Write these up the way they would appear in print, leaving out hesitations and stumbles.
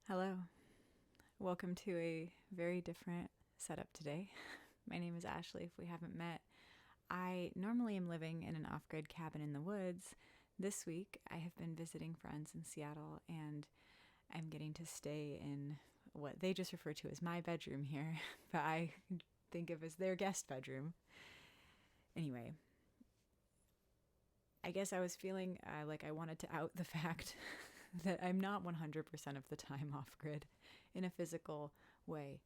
Hello. Welcome to a very different setup today. My name is Ashley, if we haven't met. I normally am living in an off-grid cabin in the woods. This week, I have been visiting friends in Seattle, and I'm getting to stay in what they just refer to as my bedroom here, but I think of as their guest bedroom. Anyway, I guess I was feeling like I wanted to out the fact that I'm not 100% of the time off grid in a physical way.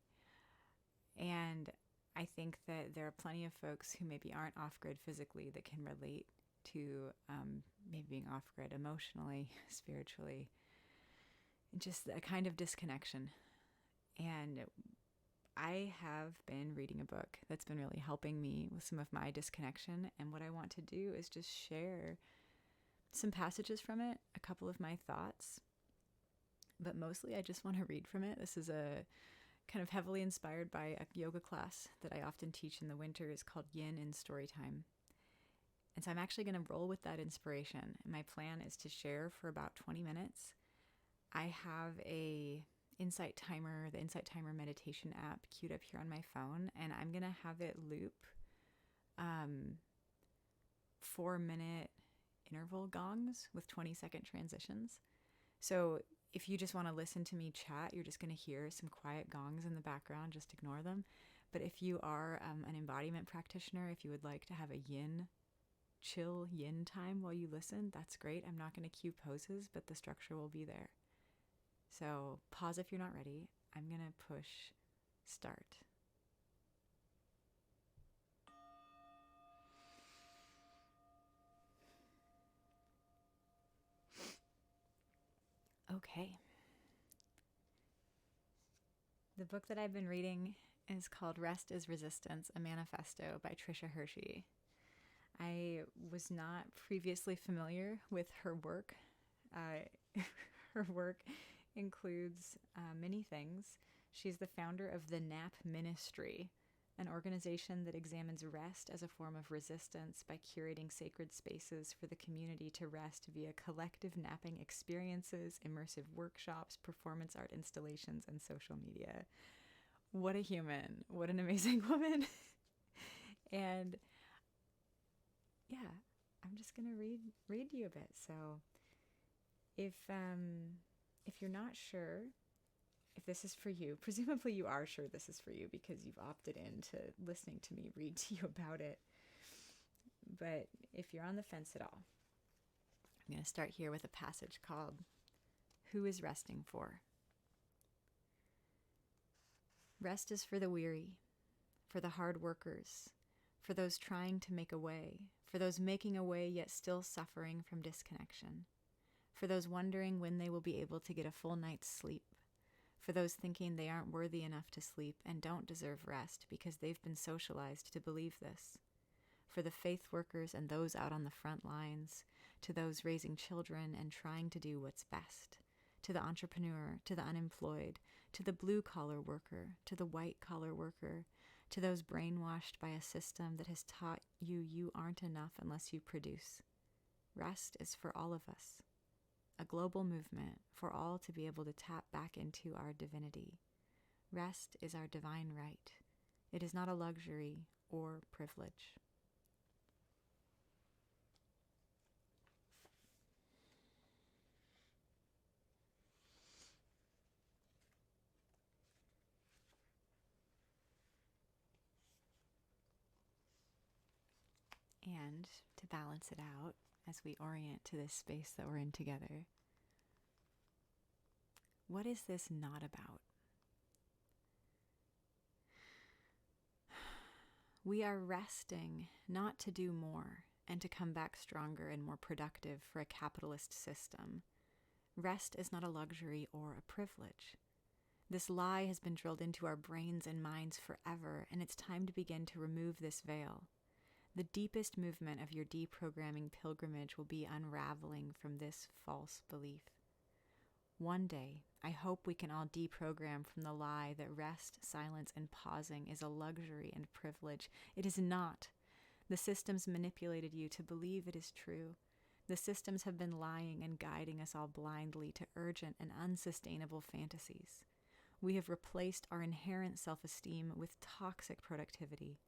And I think that there are plenty of folks who maybe aren't off grid physically that can relate to maybe being off grid emotionally, spiritually, just a kind of disconnection. And I have been reading a book that's been really helping me with some of my disconnection. And what I want to do is just share some passages from it, a couple of my thoughts, but mostly I just want to read from it. This is a kind of heavily inspired by a yoga class that I often teach in the winter. It's called Yin in Storytime. And so I'm actually going to roll with that inspiration. And my plan is to share for about 20 minutes. I have the Insight Timer meditation app queued up here on my phone, and I'm going to have it loop 4-minute interval gongs with 20-second transitions. So if you just want to listen to me chat, you're just going to hear some quiet gongs in the background. Just ignore them. But if you are an embodiment practitioner, if you would like to have a chill yin time while you listen, that's great. I'm not going to cue poses, but the structure will be there. So pause if you're not ready. I'm going to push start. Okay. The book that I've been reading is called Rest is Resistance, a Manifesto by Tricia Hersey. I was not previously familiar with her work. Her work includes many things. She's the founder of the Nap Ministry, an organization that examines rest as a form of resistance by curating sacred spaces for the community to rest via collective napping experiences, immersive workshops, performance art installations, and social media. What a human. What an amazing woman. And yeah, I'm just going to read to you a bit. So if you're not sure if this is for you, presumably you are sure this is for you because you've opted into listening to me read to you about it. But if you're on the fence at all, I'm going to start here with a passage called Who is Resting For? Rest is for the weary, for the hard workers, for those trying to make a way, for those making a way yet still suffering from disconnection, for those wondering when they will be able to get a full night's sleep, for those thinking they aren't worthy enough to sleep and don't deserve rest because they've been socialized to believe this, for the faith workers and those out on the front lines, to those raising children and trying to do what's best, to the entrepreneur, to the unemployed, to the blue-collar worker, to the white-collar worker, to those brainwashed by a system that has taught you aren't enough unless you produce. Rest is for all of us. A global movement for all to be able to tap back into our divinity. Rest is our divine right. It is not a luxury or privilege. And to balance it out as we orient to this space that we're in together, what is this not about? We are resting not to do more and to come back stronger and more productive for a capitalist system. Rest is not a luxury or a privilege. This lie has been drilled into our brains and minds forever, and it's time to begin to remove this veil. The deepest movement of your deprogramming pilgrimage will be unraveling from this false belief. One day, I hope we can all deprogram from the lie that rest, silence, and pausing is a luxury and privilege. It is not. The systems manipulated you to believe it is true. The systems have been lying and guiding us all blindly to urgent and unsustainable fantasies. We have replaced our inherent self-esteem with toxic productivity.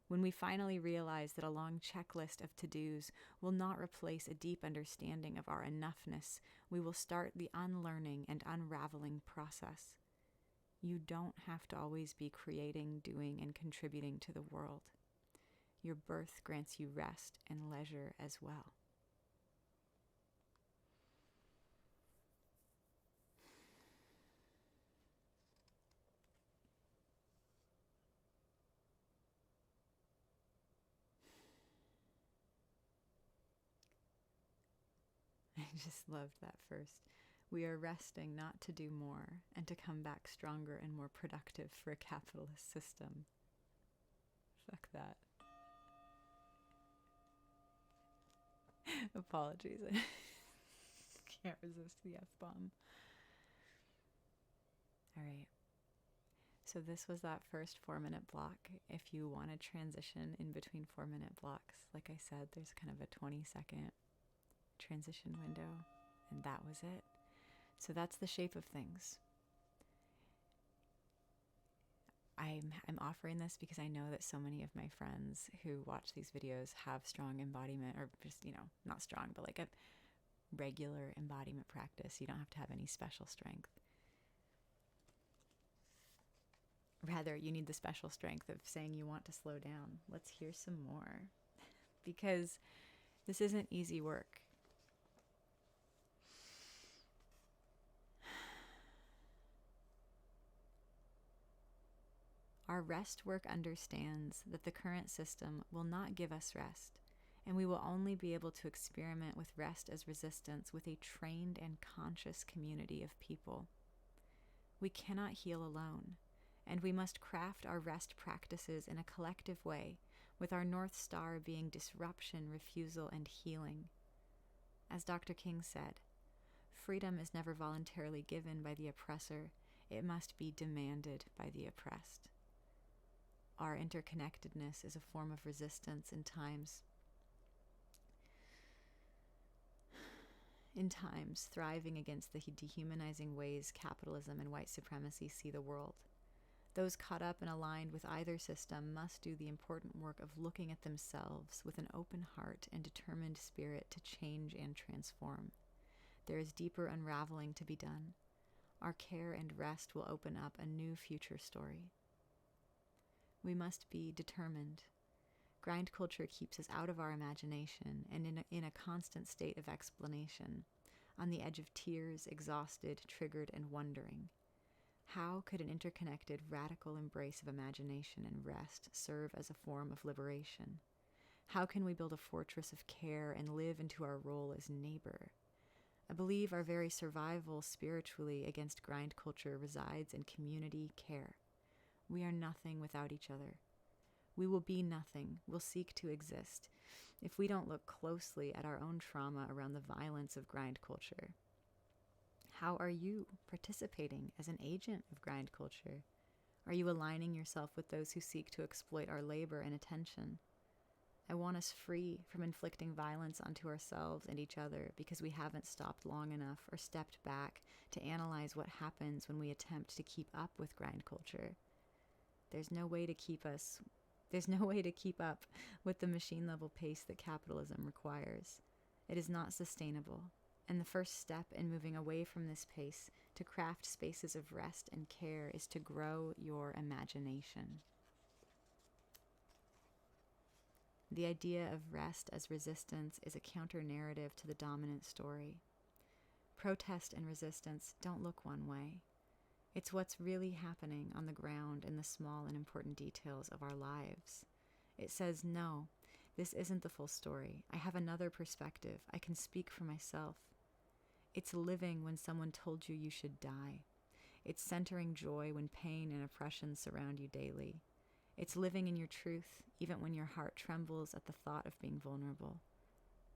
When we finally realize that a long checklist of to-dos will not replace a deep understanding of our enoughness, we will start the unlearning and unraveling process. You don't have to always be creating, doing, and contributing to the world. Your birth grants you rest and leisure as well. I just loved that first. We are resting not to do more and to come back stronger and more productive for a capitalist system. Fuck that. Apologies. I can't resist the F-bomb. All right. So this was that first 4-minute block. If you want to transition in between 4-minute blocks, like I said, there's kind of a 20-second transition window, and that was it. So that's the shape of things. I'm offering this because I know that so many of my friends who watch these videos have strong embodiment, or just, not strong, but like a regular embodiment practice. You don't have to have any special strength. Rather, you need the special strength of saying you want to slow down. Let's hear some more. Because this isn't easy work. Our rest work understands that the current system will not give us rest, and we will only be able to experiment with rest as resistance with a trained and conscious community of people. We cannot heal alone, and we must craft our rest practices in a collective way, with our North Star being disruption, refusal, and healing. As Dr. King said, freedom is never voluntarily given by the oppressor, it must be demanded by the oppressed. Our interconnectedness is a form of resistance in times thriving against the dehumanizing ways capitalism and white supremacy see the world. Those caught up and aligned with either system must do the important work of looking at themselves with an open heart and determined spirit to change and transform. There is deeper unraveling to be done. Our care and rest will open up a new future story. We must be determined. Grind culture keeps us out of our imagination and in a constant state of explanation, on the edge of tears, exhausted, triggered, and wondering. How could an interconnected, radical embrace of imagination and rest serve as a form of liberation? How can we build a fortress of care and live into our role as neighbor? I believe our very survival spiritually against grind culture resides in community care. We are nothing without each other. We will be nothing, will seek to exist, if we don't look closely at our own trauma around the violence of grind culture. How are you participating as an agent of grind culture? Are you aligning yourself with those who seek to exploit our labor and attention? I want us free from inflicting violence onto ourselves and each other because we haven't stopped long enough or stepped back to analyze what happens when we attempt to keep up with grind culture. There's no way to keep up with the machine-level pace that capitalism requires. It is not sustainable, and the first step in moving away from this pace to craft spaces of rest and care is to grow your imagination. The idea of rest as resistance is a counter-narrative to the dominant story. Protest and resistance don't look one way. It's what's really happening on the ground in the small and important details of our lives. It says, no, this isn't the full story. I have another perspective. I can speak for myself. It's living when someone told you you should die. It's centering joy when pain and oppression surround you daily. It's living in your truth, even when your heart trembles at the thought of being vulnerable.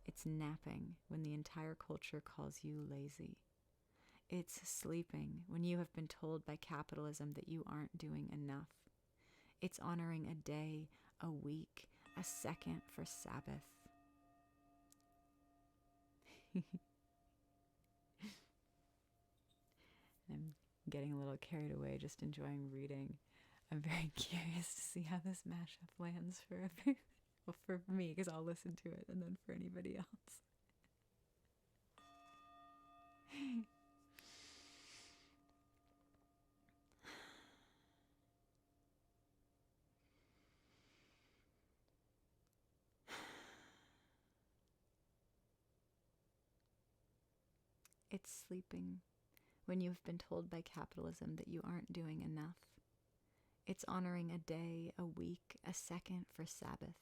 It's napping when the entire culture calls you lazy. It's sleeping when you have been told by capitalism that you aren't doing enough. It's honoring a day, a week, a second for Sabbath. I'm getting a little carried away just enjoying reading. I'm very curious to see how this mashup lands for well, for me, because I'll listen to it, and then for anybody else. It's sleeping when you've been told by capitalism that you aren't doing enough. It's honoring a day, a week, a second for Sabbath.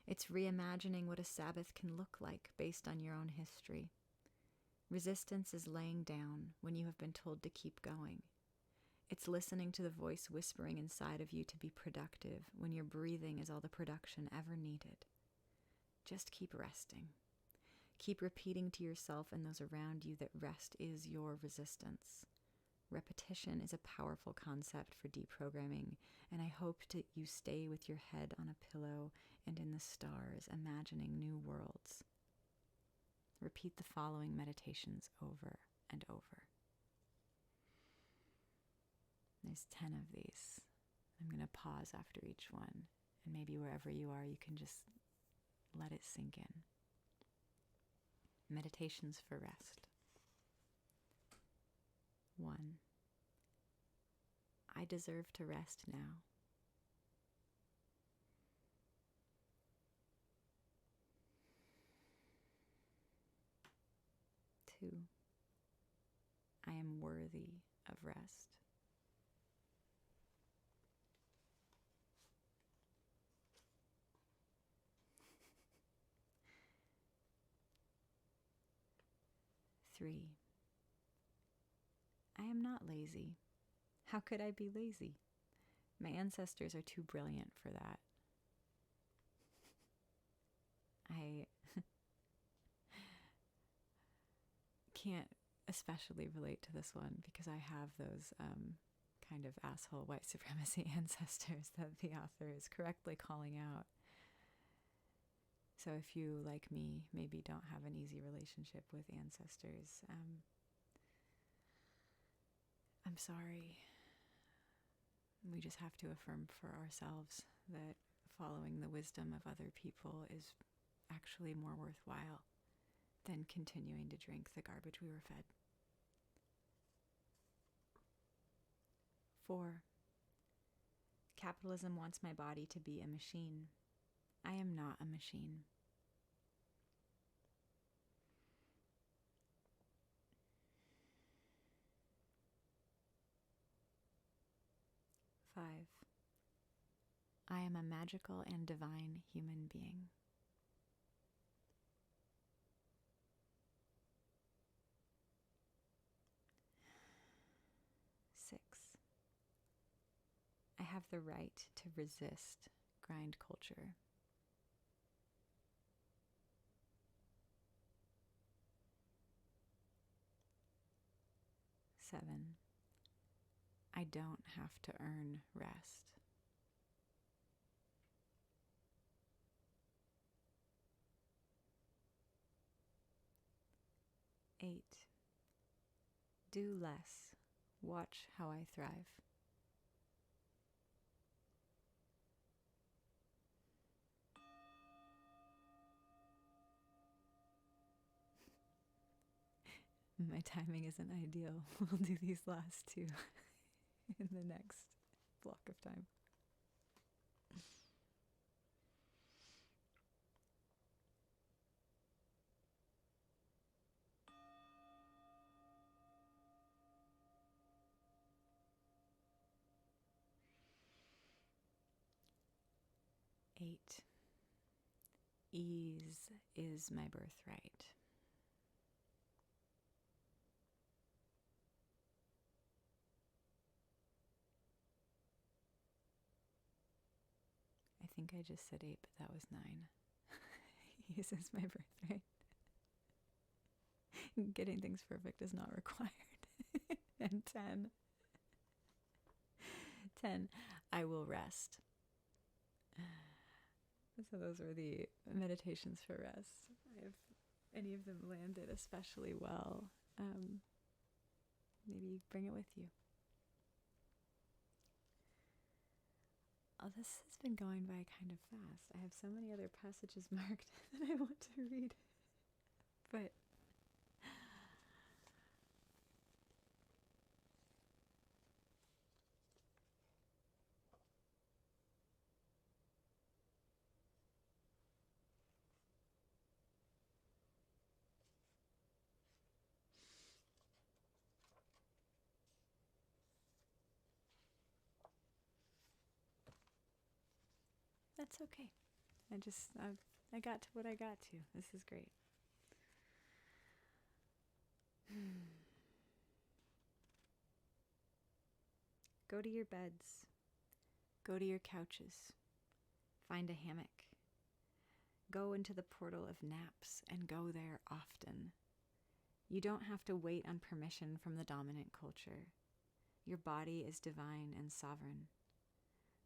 It's reimagining what a Sabbath can look like based on your own history. Resistance is laying down when you have been told to keep going. It's listening to the voice whispering inside of you to be productive when your breathing is all the production ever needed. Just keep resting. Keep repeating to yourself and those around you that rest is your resistance. Repetition is a powerful concept for deprogramming, and I hope that you stay with your head on a pillow and in the stars, imagining new worlds. Repeat the following meditations over and over. There's 10 of these. I'm going to pause after each one, and maybe wherever you are, you can just let it sink in. Meditations for rest. 1. I deserve to rest now. 2. I am worthy of rest. 3. I am not lazy. How could I be lazy? My ancestors are too brilliant for that. I can't especially relate to this one because I have those kind of asshole white supremacy ancestors that the author is correctly calling out. So if you, like me, maybe don't have an easy relationship with ancestors, I'm sorry. We just have to affirm for ourselves that following the wisdom of other people is actually more worthwhile than continuing to drink the garbage we were fed. 4. Capitalism wants my body to be a machine. I am not a machine. 5. I am a magical and divine human being. 6. I have the right to resist grind culture. 7. I don't have to earn rest. 8. Do less. Watch how I thrive. 'My timing isn't ideal. We'll do these last 2 in the next block of time. 8. Ease is my birthright. 'I think I just said 8, but that was 9. Ease is my birthright. Getting things perfect is not required. And 10. I will rest. So those were the meditations for rest. any of them landed especially well, maybe bring it with you. Oh, this has been going by kind of fast. I have so many other passages marked that I want to read. But that's okay. I got to what I got to. This is great. Go to your beds. Go to your couches. Find a hammock. Go into the portal of naps and go there often. You don't have to wait on permission from the dominant culture. Your body is divine and sovereign.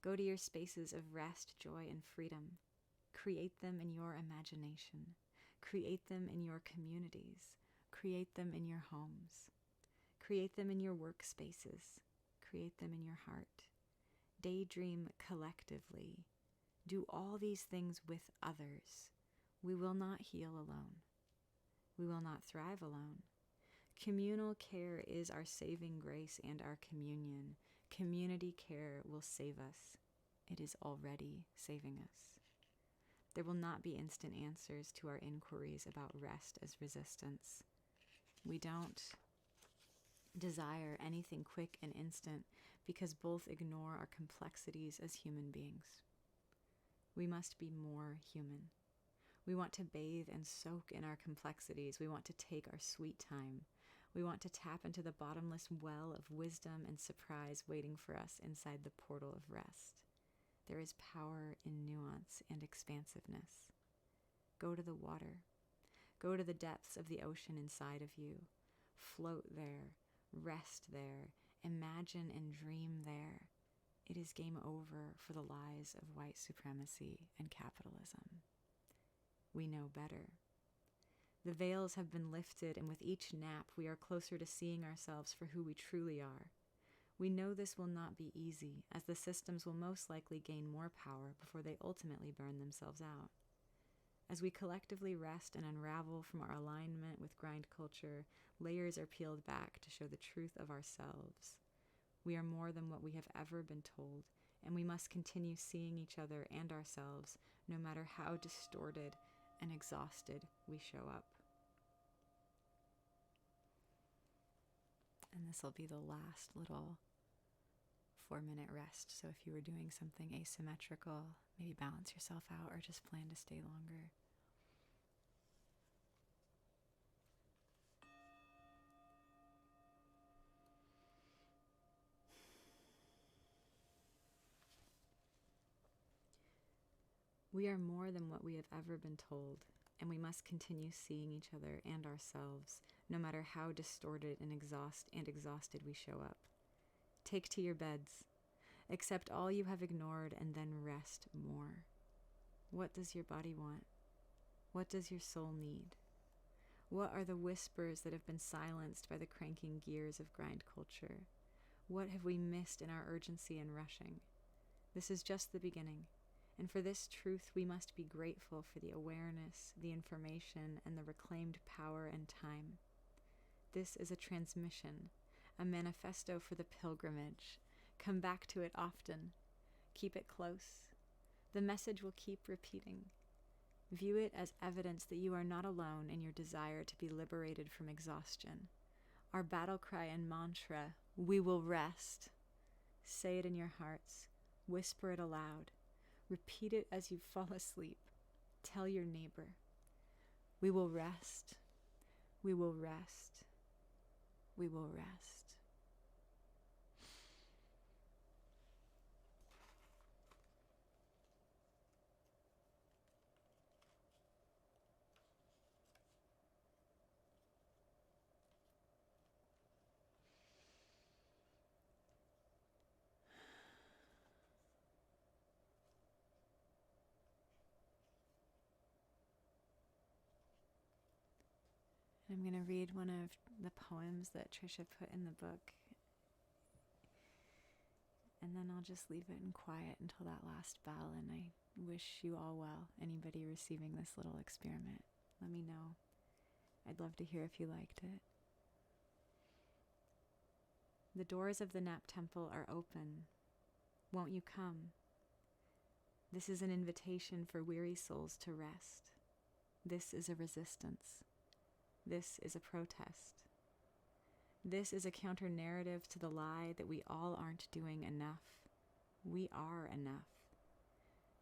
Go to your spaces of rest, joy, and freedom. Create them in your imagination. Create them in your communities. Create them in your homes. Create them in your workspaces. Create them in your heart. Daydream collectively. Do all these things with others. We will not heal alone. We will not thrive alone. Communal care is our saving grace and our communion. Community care will save us. It is already saving us. There will not be instant answers to our inquiries about rest as resistance. We don't desire anything quick and instant because both ignore our complexities as human beings. We must be more human. We want to bathe and soak in our complexities. We want to take our sweet time. We want to tap into the bottomless well of wisdom and surprise waiting for us inside the portal of rest. There is power in nuance and expansiveness. Go to the water. Go to the depths of the ocean inside of you. Float there. Rest there. Imagine and dream there. It is game over for the lies of white supremacy and capitalism. We know better. The veils have been lifted, and with each nap, we are closer to seeing ourselves for who we truly are. We know this will not be easy, as the systems will most likely gain more power before they ultimately burn themselves out. As we collectively rest and unravel from our alignment with grind culture, layers are peeled back to show the truth of ourselves. We are more than what we have ever been told, and we must continue seeing each other and ourselves, no matter how distorted and exhausted we show up. And this will be the last little 4-minute rest. So if you were doing something asymmetrical, maybe balance yourself out or just plan to stay longer. We are more than what we have ever been told, and we must continue seeing each other and ourselves, no matter how distorted and exhausted we show up. Take to your beds. Accept all you have ignored and then rest more. What does your body want? What does your soul need? What are the whispers that have been silenced by the cranking gears of grind culture? What have we missed in our urgency and rushing? This is just the beginning. And for this truth, we must be grateful for the awareness, the information, and the reclaimed power and time. This is a transmission, a manifesto for the pilgrimage. Come back to it often. Keep it close. The message will keep repeating. View it as evidence that you are not alone in your desire to be liberated from exhaustion. Our battle cry and mantra, we will rest. Say it in your hearts. Whisper it aloud. Repeat it as you fall asleep. Tell your neighbor, we will rest. We will rest. We will rest. I'm going to read one of the poems that Tricia put in the book, and then I'll just leave it in quiet until that last bell, and I wish you all well, anybody receiving this little experiment. Let me know. I'd love to hear if you liked it. The doors of the Nap Temple are open. Won't you come? This is an invitation for weary souls to rest. This is a resistance. This is a protest. This is a counter-narrative to the lie that we all aren't doing enough. We are enough.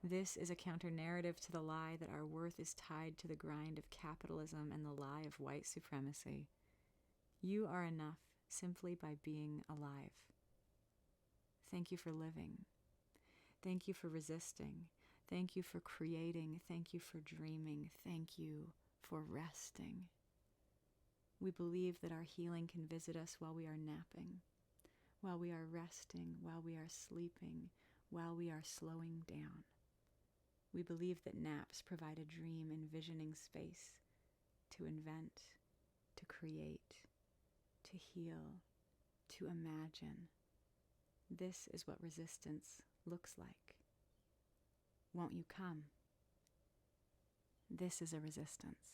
This is a counter-narrative to the lie that our worth is tied to the grind of capitalism and the lie of white supremacy. You are enough simply by being alive. Thank you for living. Thank you for resisting. Thank you for creating. Thank you for dreaming. Thank you for resting. We believe that our healing can visit us while we are napping, while we are resting, while we are sleeping, while we are slowing down. We believe that naps provide a dream envisioning space to invent, to create, to heal, to imagine. This is what resistance looks like. Won't you come? This is a resistance.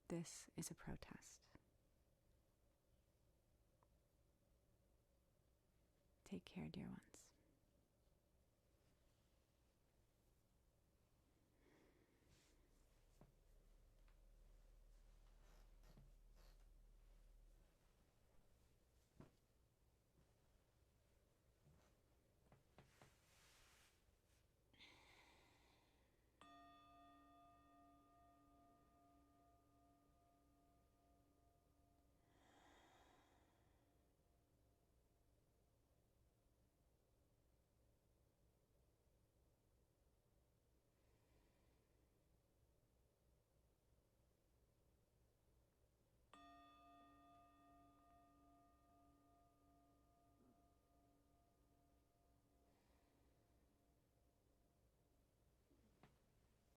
This is a protest. Take care, dear ones.